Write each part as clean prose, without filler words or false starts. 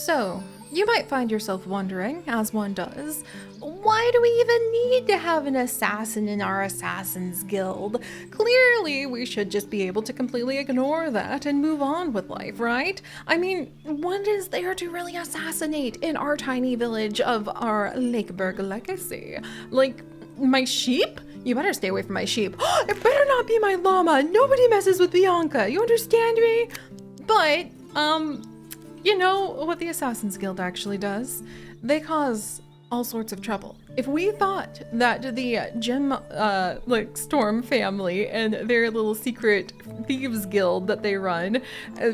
So, you might find yourself wondering, as one does, why do we even need to have an assassin in our Assassin's Guild? Clearly, we should just be able to completely ignore that and move on with life, right? I mean, what is there to really assassinate in our tiny village of our Lakeburg Legacy? Like, my sheep? You better stay away from my sheep. It better not be my llama. Nobody messes with Bianca. You understand me? But, you know what the Assassin's Guild actually does? They cause all sorts of trouble. If we thought that the Storm family and their little secret thieves guild that they run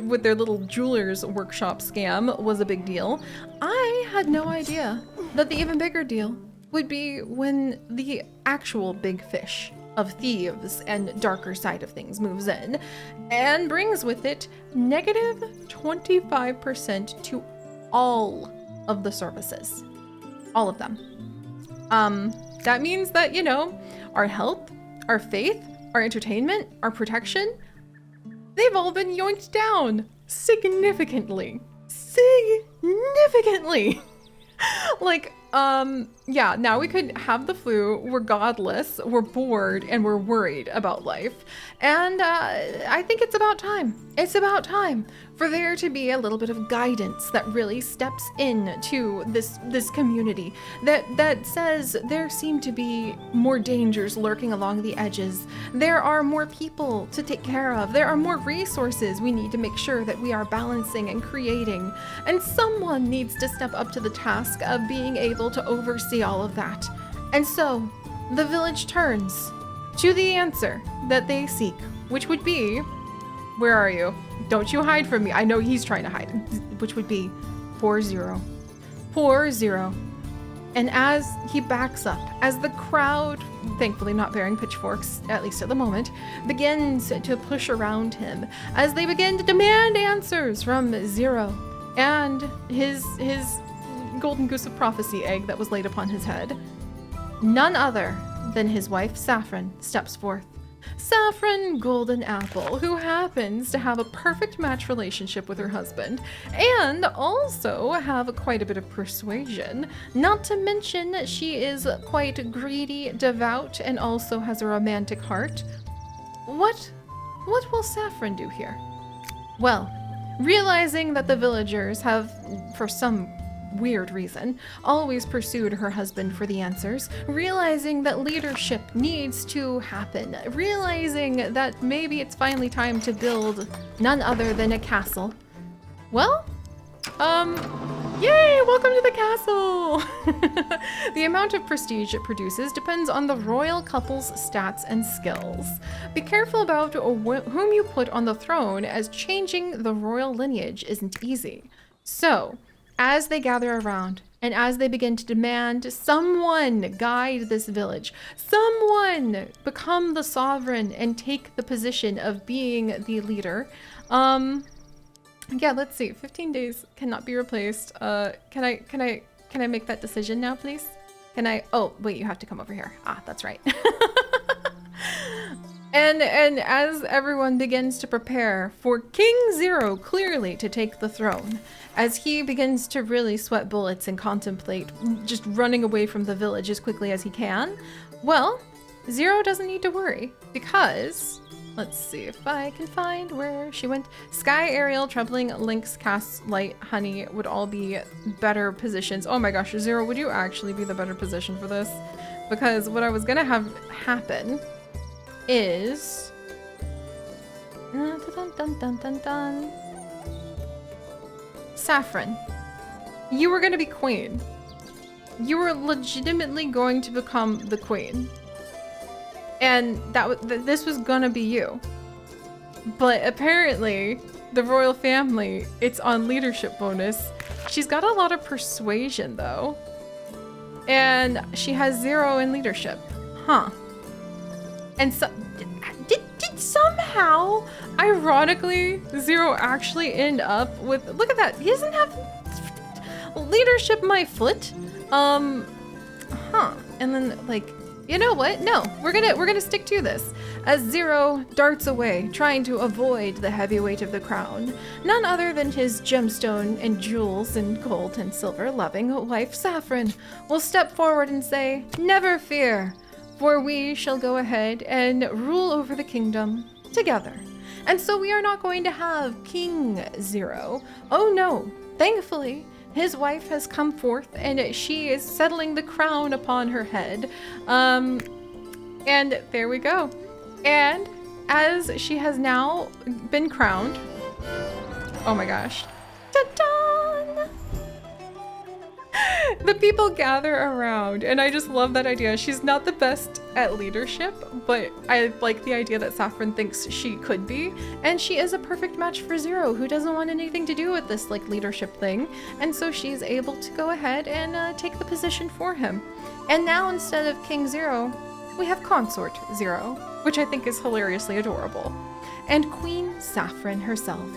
with their little jeweler's workshop scam was a big deal, I had no idea that the even bigger deal would be when the actual big fish of thieves and darker side of things moves in and brings with it negative 25% to all of the services. All of them. That means that, you know, our health, our faith, our entertainment, our protection, they've all been yoinked down significantly. Significantly. Like, yeah, now we could have the flu, we're godless, we're bored, and we're worried about life. And I think it's about time. It's about time for there to be a little bit of guidance that really steps into this community, that says there seem to be more dangers lurking along the edges. There are more people to take care of. There are more resources we need to make sure that we are balancing and creating. And someone needs to step up to the task of being able to oversee all of that. And so the village turns to the answer that they seek, which would be, where are you? Don't you hide from me. I know he's trying to hide, which would be poor Zero. Poor Zero. And as he backs up, as the crowd, thankfully not bearing pitchforks, at least at the moment, begins to push around him, as they begin to demand answers from Zero and his golden goose of prophecy egg that was laid upon his head, none other than his wife Saffron steps forth. Saffron Golden Apple, who happens to have a perfect match relationship with her husband, and also have quite a bit of persuasion. Not to mention, she is quite greedy, devout, and also has a romantic heart. What will Saffron do here? Well, realizing that the villagers have, for some weird reason, always pursued her husband for the answers, realizing that leadership needs to happen, realizing that maybe it's finally time to build none other than a castle. Well, yay, welcome to the castle! The amount of prestige it produces depends on the royal couple's stats and skills. Be careful about whom you put on the throne, as changing the royal lineage isn't easy. So, as they gather around and as they begin to demand someone guide this village, someone become the sovereign and take the position of being the leader. Yeah, let's see. 15 days cannot be replaced. Can I make that decision now, please? Can I? Oh, wait, you have to come over here. Ah, that's right. And as everyone begins to prepare for King Zero clearly to take the throne, as he begins to really sweat bullets and contemplate just running away from the village as quickly as he can, well, Zero doesn't need to worry, because, let's see if I can find where she went. Sky, Ariel, Trembling, Lynx, Cast, Light, Honey would all be better positions. Oh my gosh, Zero, would you actually be the better position for this? Because what I was gonna have happen is Saffron, you were going to be queen. You were legitimately going to become the queen, and this was going to be you. But apparently the royal family, it's on leadership bonus. She's got a lot of persuasion though, and she has 0 in leadership. Huh. And so, did somehow, ironically, Zero actually end up with, look at that, he doesn't have leadership my foot. And then, like, you know what? No, we're gonna stick to this. as Zero darts away, trying to avoid the heavy weight of the crown. None other than his gemstone and jewels and gold and silver loving wife Saffron will step forward and say, "Never fear, for we shall go ahead and rule over the kingdom together." And so we are not going to have King Zero. Oh no, thankfully, his wife has come forth and she is settling the crown upon her head. And there we go. And as she has now been crowned, oh my gosh, ta-da! The people gather around, and I just love that idea. She's not the best at leadership, but I like the idea that Saffron thinks she could be, and she is a perfect match for Zero, who doesn't want anything to do with this like leadership thing, and so she's able to go ahead and take the position for him. And now instead of King Zero, we have Consort Zero, which I think is hilariously adorable, and Queen Saffron herself.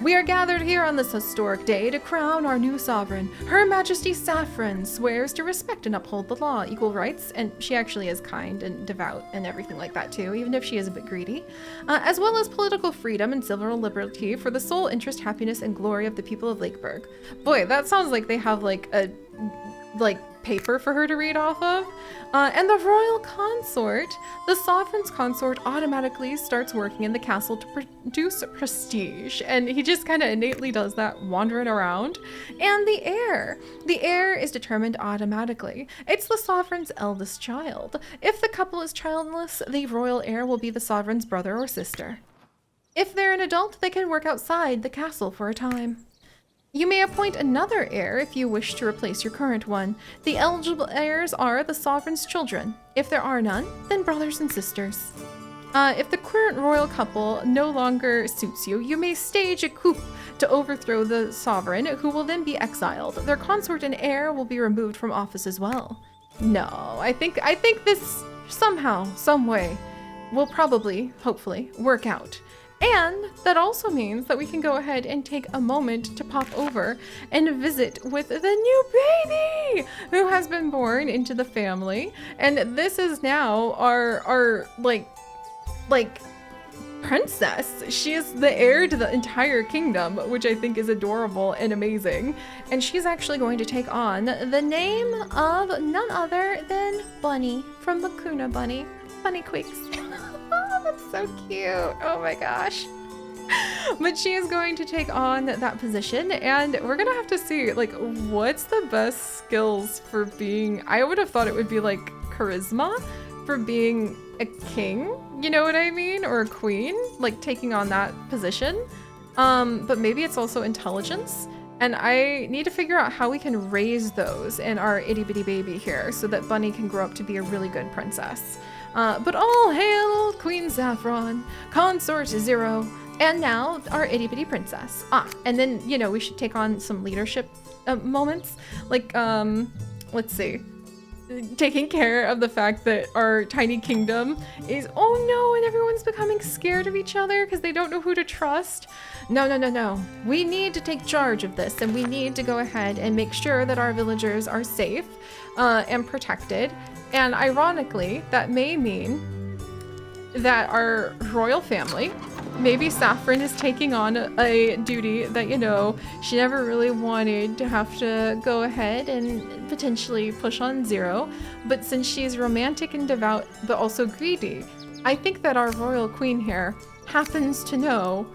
We are gathered here on this historic day to crown our new sovereign. Her Majesty Saffron swears to respect and uphold the law, equal rights, and she actually is kind and devout and everything like that too, even if she is a bit greedy, as well as political freedom and civil liberty for the sole interest, happiness, and glory of the people of Lakeburg. Boy, that sounds like they have like a paper for her to read off of. And the royal consort, the sovereign's consort, automatically starts working in the castle to produce prestige, and he just kind of innately does that wandering around. And the heir is determined automatically. It's the sovereign's eldest child. If the couple is childless, the royal heir will be the sovereign's brother or sister. If they're an adult, they can work outside the castle for a time. You may appoint another heir if you wish to replace your current one. The eligible heirs are the sovereign's children. If there are none, then brothers and sisters. If the current royal couple no longer suits you, you may stage a coup to overthrow the sovereign, who will then be exiled. Their consort and heir will be removed from office as well. No, I think this somehow, some way, will probably, hopefully, work out. And that also means that we can go ahead and take a moment to pop over and visit with the new baby who has been born into the family. And this is now our like princess. She is the heir to the entire kingdom, which I think is adorable and amazing. And she's actually going to take on the name of none other than Bunny from Lacuna Bunny. Bunny Quakes. Oh, that's so cute. Oh my gosh. But she is going to take on that position, and we're gonna have to see like what's the best skills for being, I would have thought it would be like charisma for being a king, you know what I mean, or a queen, like taking on that position. But maybe it's also intelligence, and I need to figure out how we can raise those in our itty bitty baby here so that Bunny can grow up to be a really good princess. But all hail Queen Saffron, Consort Zero, and now our itty bitty princess. And then, you know, we should take on some leadership moments. Like, let's see. Taking care of the fact that our tiny kingdom is, oh no, and everyone's becoming scared of each other because they don't know who to trust. No. We need to take charge of this, and we need to go ahead and make sure that our villagers are safe and protected. And ironically, that may mean that our royal family, maybe Saffron is taking on a duty that, you know, she never really wanted to have to go ahead and potentially push on Zero. But since she's romantic and devout, but also greedy, I think that our royal queen here happens to know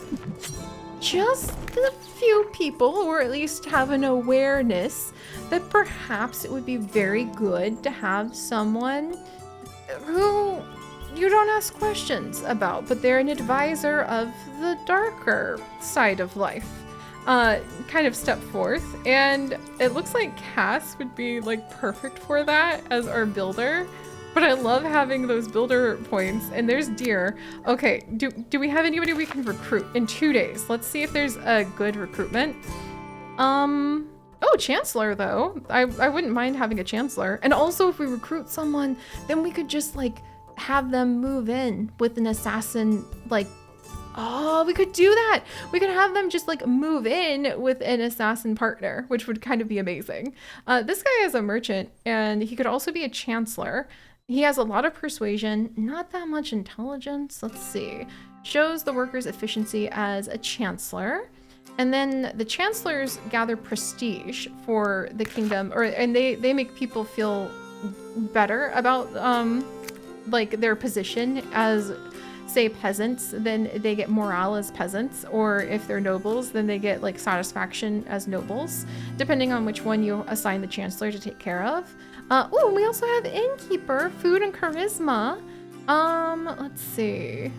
just a few people, or at least have an awareness that perhaps it would be very good to have someone who you don't ask questions about, but they're an advisor of the darker side of life, kind of step forth. And it looks like Cass would be like perfect for that as our builder. But I love having those builder points. And there's Deer. Okay, do we have anybody we can recruit in 2 days? Let's see if there's a good recruitment. Oh, Chancellor though. I wouldn't mind having a Chancellor. And also if we recruit someone, then we could just like have them move in with an assassin, like, oh, we could do that. We could have them just like move in with an assassin partner, which would kind of be amazing. This guy is a merchant, and he could also be a chancellor. He has a lot of persuasion, not that much intelligence. Let's see. Shows the workers' efficiency as a chancellor. And then the chancellors gather prestige for the kingdom, and they make people feel better about like their position as, say, peasants, then they get morale as peasants, or if they're nobles, then they get like satisfaction as nobles, depending on which one you assign the chancellor to take care of. Oh, we also have innkeeper, food and charisma. Let's see.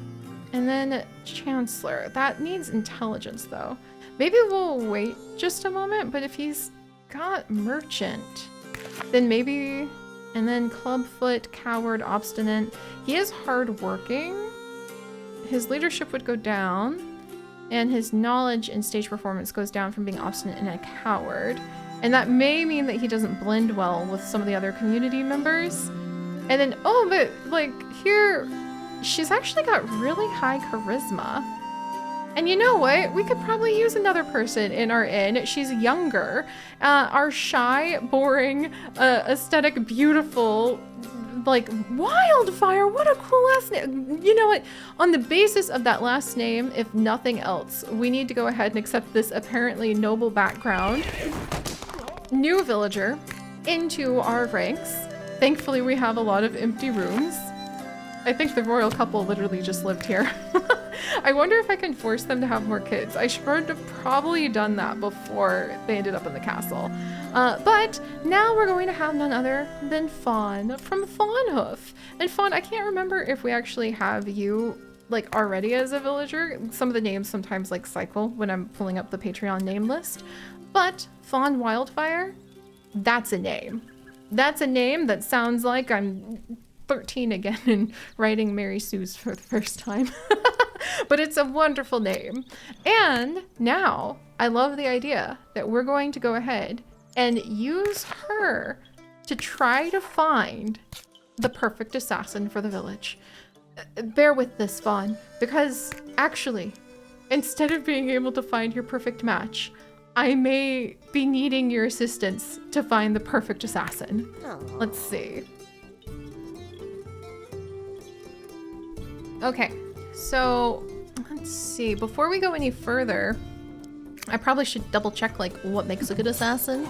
And then chancellor. That needs intelligence though. Maybe we'll wait just a moment, but if he's got merchant, then maybe, and then clubfoot, coward, obstinate. He is hardworking. His leadership would go down, and his knowledge and stage performance goes down from being obstinate and a coward. And that may mean that he doesn't blend well with some of the other community members. And then, oh, but like here, she's actually got really high charisma. And you know what? We could probably use another person in our inn. She's younger. Our shy, boring, aesthetic, beautiful, like Wildfire. What a cool last name. You know what? On the basis of that last name, if nothing else, we need to go ahead and accept this apparently noble background. New villager into our ranks. Thankfully, we have a lot of empty rooms. I think the royal couple literally just lived here. I wonder if I can force them to have more kids. I should have probably done that before they ended up in the castle. But now we're going to have none other than Fawn from Fawnhoof. And Fawn, I can't remember if we actually have you like already as a villager. Some of the names sometimes like cycle when I'm pulling up the Patreon name list. But Fawn Wildfire, that's a name. That's a name that sounds like I'm 13 again and writing Mary Sue's for the first time. But it's a wonderful name. And now I love the idea that we're going to go ahead and use her to try to find the perfect assassin for the village. Bear with this, Fawn, because actually, instead of being able to find your perfect match, I may be needing your assistance to find the perfect assassin. Let's see. Okay, so let's see. Before we go any further, I probably should double check like what makes a good assassin.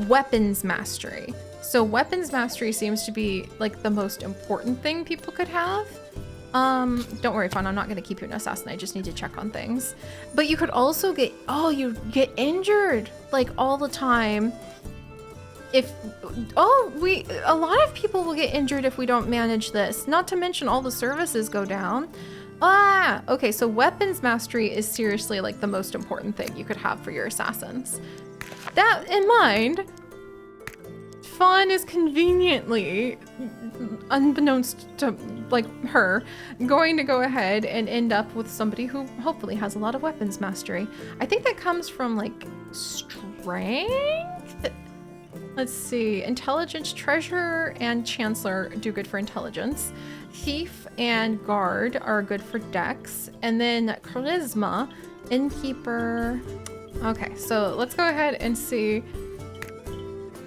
Weapons mastery. So weapons mastery seems to be like the most important thing people could have. Don't worry, Fawn, I'm not gonna keep you an assassin. I just need to check on things. But you could also get, you get injured like all the time. A lot of people will get injured if we don't manage this. Not to mention all the services go down. Okay, so weapons mastery is seriously like the most important thing you could have for your assassins. That in mind, Fawn is conveniently, unbeknownst to like her, going to go ahead and end up with somebody who hopefully has a lot of weapons mastery. I think that comes from like strength? Let's see, intelligence, treasurer, and chancellor do good for intelligence. Thief and guard are good for dex. And then charisma, innkeeper. Okay, so let's go ahead and see.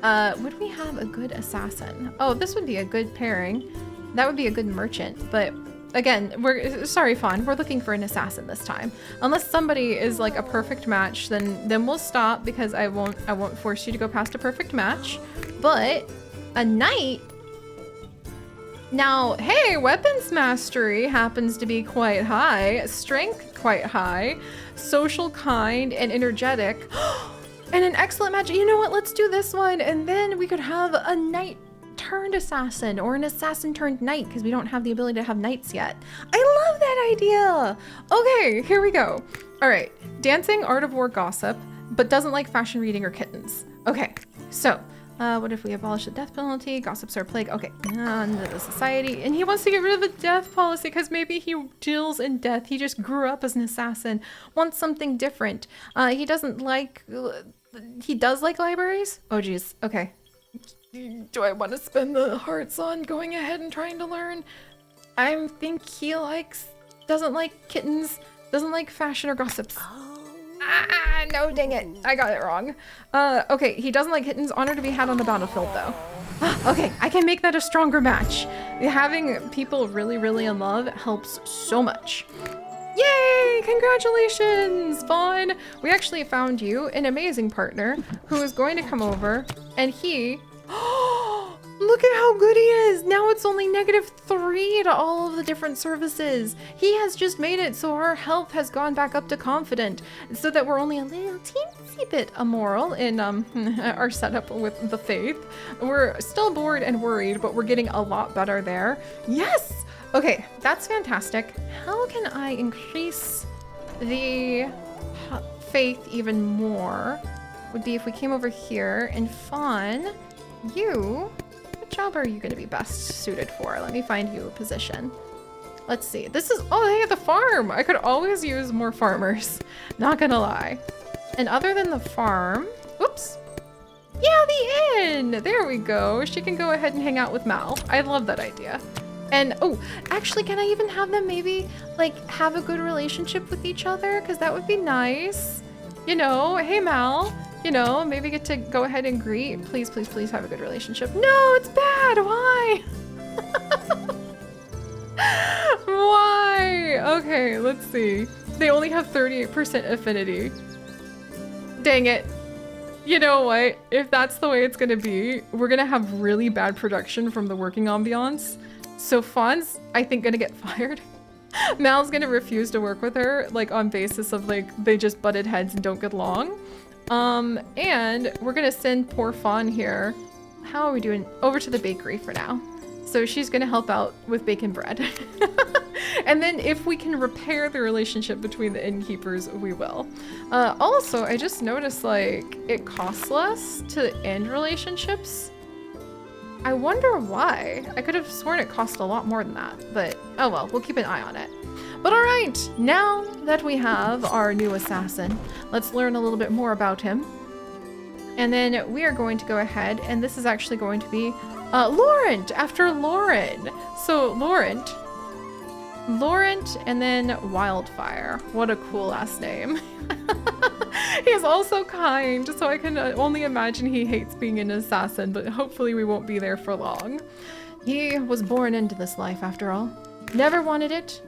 Would we have a good assassin? Oh, this would be a good pairing. That would be a good merchant, but again, sorry, Fawn, we're looking for an assassin this time. Unless somebody is like a perfect match, then we'll stop because I won't force you to go past a perfect match. But a knight. Now, hey, weapons mastery happens to be quite high, strength quite high, social, kind, and energetic, and an excellent match. You know what? Let's do this one, and then we could have a knight turned assassin or an assassin turned knight because we don't have the ability to have knights yet. I love that idea. Okay, here we go. All right, dancing, art of war, gossip, but doesn't like fashion reading or kittens. Okay, so what if we abolish the death penalty? Gossips are a plague. Okay, into the society. And he wants to get rid of the death policy because maybe he deals in death. He just grew up as an assassin, wants something different. He doesn't like, he does like libraries? Oh geez, okay. Do I want to spend the hearts on going ahead and trying to learn? I think he doesn't like kittens, doesn't like fashion or gossips. No, dang it. I got it wrong. Okay, he doesn't like kittens. Honor to be had on the battlefield, though. Okay, I can make that a stronger match. Having people really, really in love helps so much. Yay! Congratulations, Fawn! We actually found you an amazing partner who is going to come over, and he... Look at how good he is! Now it's only -3 to all of the different services. He has just made it so our health has gone back up to confident, so that we're only a little teensy bit immoral in our setup with the faith. We're still bored and worried, but we're getting a lot better there. Yes! Okay, that's fantastic. How can I increase the faith even more? Would be if we came over here and Fawn, you... What job are you going to be best suited for? Let me find you a position. Let's see. This is... Oh, hey, at the farm! I could always use more farmers. Not gonna lie. And other than the farm... Oops. Yeah, the inn! There we go. She can go ahead and hang out with Mal. I love that idea. And, oh, actually, can I even have them maybe, like, have a good relationship with each other? Because that would be nice. You know, hey, Mal. You know, maybe get to go ahead and greet. Please, please, please have a good relationship. No, it's bad. Why? Why? Okay, let's see. They only have 38% affinity. Dang it. You know what? If that's the way it's gonna be, we're gonna have really bad production from the working ambiance. So Fawn's, I think, gonna get fired. Mal's gonna refuse to work with her, like, on basis of, like, they just butted heads and don't get along. And we're gonna send poor Fawn here. How are we doing? Over to the bakery for now. So she's gonna help out with baking bread. And then if we can repair the relationship between the innkeepers, we will. Also, I just noticed, like, it costs less to end relationships. I wonder why. I could have sworn it cost a lot more than that, but oh well, we'll keep an eye on it. But all right, now that we have our new assassin, let's learn a little bit more about him. And then we are going to go ahead, and this is actually going to be Laurent, after Lauren. So Laurent, and then Wildfire. What a cool last name. He's also kind, so I can only imagine he hates being an assassin, but hopefully we won't be there for long. He was born into this life, after all. Never wanted it.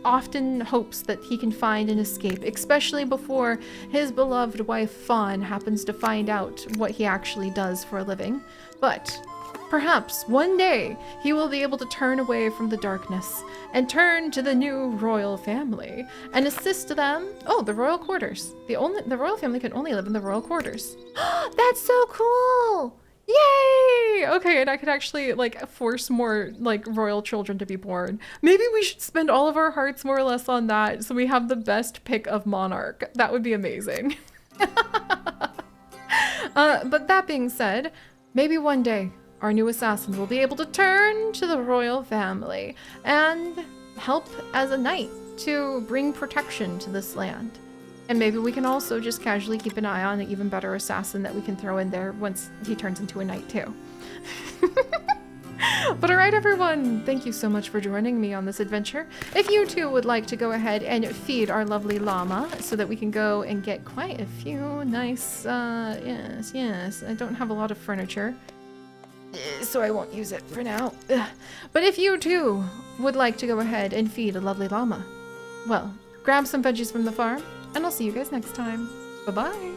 Often hopes that he can find an escape, especially before his beloved wife Fawn happens to find out what he actually does for a living. But perhaps one day he will be able to turn away from the darkness and turn to the new royal family and assist them. Oh, the royal quarters. The royal family can only live in the royal quarters. That's so cool! Yay! Okay, and I could actually, like, force more, like, royal children to be born. Maybe we should spend all of our hearts more or less on that so we have the best pick of monarch. That would be amazing. But that being said, maybe one day our new assassin will be able to turn to the royal family and help as a knight to bring protection to this land. And maybe we can also just casually keep an eye on an even better assassin that we can throw in there once he turns into a knight too. But all right, everyone, thank you so much for joining me on this adventure. If you too would like to go ahead and feed our lovely llama so that we can go and get quite a few nice, yes, I don't have a lot of furniture, so I won't use it for now. But if you too would like to go ahead and feed a lovely llama, well, grab some veggies from the farm, and I'll see you guys next time. Bye-bye.